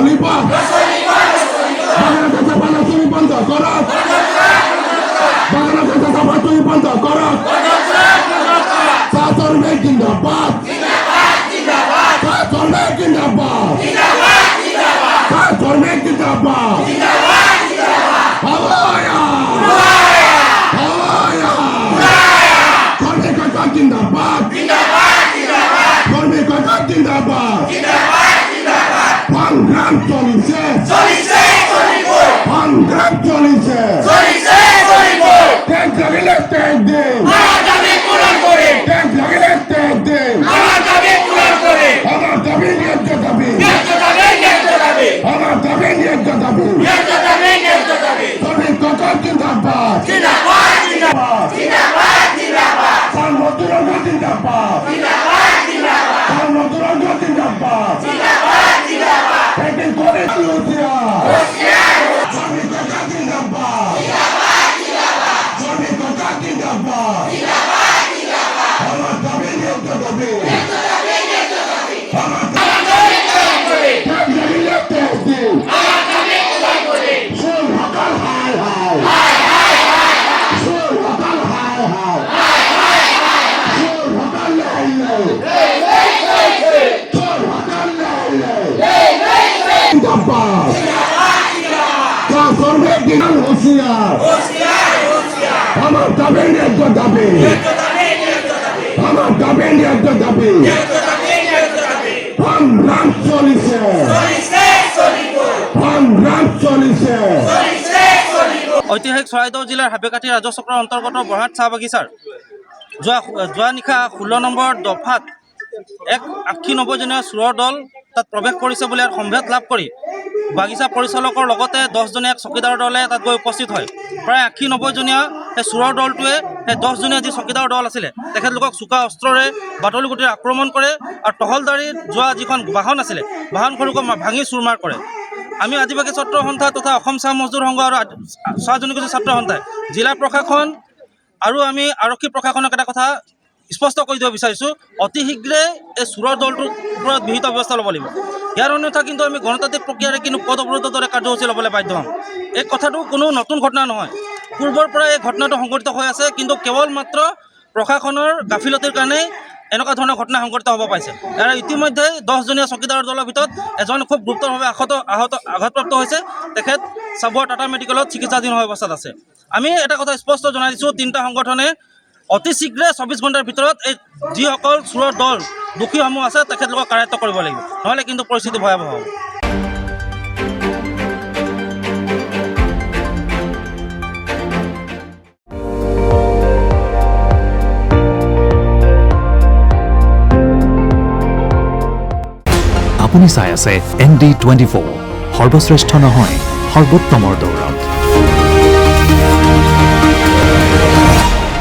চলিব বাংলাদেশে বাধা তুমি বন্ধ করো বাংলাদেশে সভা তুমি বন্ধ করো শাসন মে জিন্দাবাদ শাসন মে জিন্দাবাদ শাসন মে জিন্দাবাদ হাওয়া কর্মী কর্তা জিন্দাবাদ কর্মী কর্তা জিন্দাবাদ সংগ্রাম চলিছে সংগ্রাম চলিছে ট্যাগ লাগিলে ট্যাগ দিন ট্যাগ লাগিলে ট্যাগ দিন আমার দাবি ন্যায্য দাবি আমার দাবি ন্যায্য দাবি শ্রমিক কর্তা জিন্দাবাদ মজুরঙ্গ জিন্দাবাদ মজুরঙ্গ জিন্দাবাদ একদিন করে লুচিয়া শ্রমিক কর্তা জিন্দাবাদ শ্রমিক কর্তা জিন্দাবাদ আমার দাবি ন্যায্য দাবি আমার ট্যাগ লাগিলে ট্যাগ দিন সুর হকাল হায় হায় সুর হকাল হায় হায় সুর হকাল লাইলে সুর হকাল লাইলে জিন্দাবাদ শাসন মে জিন্দাবাদ হুঁশিয়ার আমার দাবি ন্যায্য দাবি আমার দাবি ন্যায্য দাবি সংগ্রাম চলিছে সংগ্রাম চলিছে ঐতিহাসিক চৰাইদেউ জিলাৰ হাবেকাঠি ৰাজচক্ৰৰ অন্তৰ্গত বৰহাট চাহ বাগিচাৰ যোৱা নিশা 16 নম্বৰ দফাত এক 89জনীয়া চোৰৰ দল তাত প্ৰৱেশ কৰিছে বুলি সম্ভেদ লাভ কৰি বাগিচা পৰিচালকৰ লগতে 10জনীয়া চকীদাৰ দলে তাত গৈ উপস্থিত হয়। প্ৰায় 89জনীয়া সেই চোৰৰ দলটোৱে সেই 10জনীয়া যি চকীদাৰ দল আছিলে তেখেতলোকক চোকা অস্ত্ৰৰে বাটলি গুটিৰে আক্ৰমণ কৰে আৰু টহলদাৰীত যোৱা যিখন বাহন আছিলে বাহনখনক ভাঙি চুৰমাৰ কৰে। আমি আদিবাসী ছাত্ৰ সন্থা তথা অসম চাহ মজদুৰ সংঘ আৰু চাহ জনগোষ্ঠী ছাত্ৰ সন্থাই জিলা প্ৰশাসন আৰু আমি আৰক্ষী প্ৰশাসনক এটা কথা স্পষ্ট কৰি দিব বিচাৰিছোঁ, অতি শীঘ্ৰে এই চোৰৰ দলটোৰ ওপৰত বিহিত ব্যৱস্থা ল'ব লাগিব। ইয়াৰ অন্যথা কিন্তু আমি গণতান্ত্ৰিক প্ৰক্ৰিয়াৰে কিন্তু পদ অৱৰোধৰ দৰে কাৰ্যসূচী ল'বলৈ বাধ্য হ'ম। এই কথাটো কোনো নতুন ঘটনা নহয়, পূৰ্বৰ পৰা এই ঘটনাটো সংঘটিত হৈ আছে, কিন্তু কেৱল মাত্ৰ প্ৰশাসনৰ গাফিলতিৰ কাৰণেই এনেকুৱা ধৰণৰ ঘটনা সংঘটিত হ'ব পাইছে। আৰু ইতিমধ্যে 10জনীয়া চকীদাৰৰ দলৰ ভিতৰত এজন খুব গুৰুতৰভাৱে আঘাতপ্ৰাপ্ত হৈছে। তেখেত চাবুৱাৰ টাটা মেডিকেলত চিকিৎসাধীন হৈ অৱস্থাত আছে। আমি এটা কথা স্পষ্ট জনাই দিছোঁ, তিনিটা সংগঠনে অতি শীঘ্ৰে 24 ঘণ্টাৰ ভিতৰত এই যিসকল চোৰৰ দল দোষীসমূহ আছে তেখেতলোকক কাৰায়ত্ব কৰিব লাগিব, নহ'লে কিন্তু পৰিস্থিতি ভয়াৱহ হ'ব। আপুনি চাই আছে ND24, সৰ্বশ্ৰেষ্ঠ নহয় সৰ্বোত্তমৰ দৌৰত।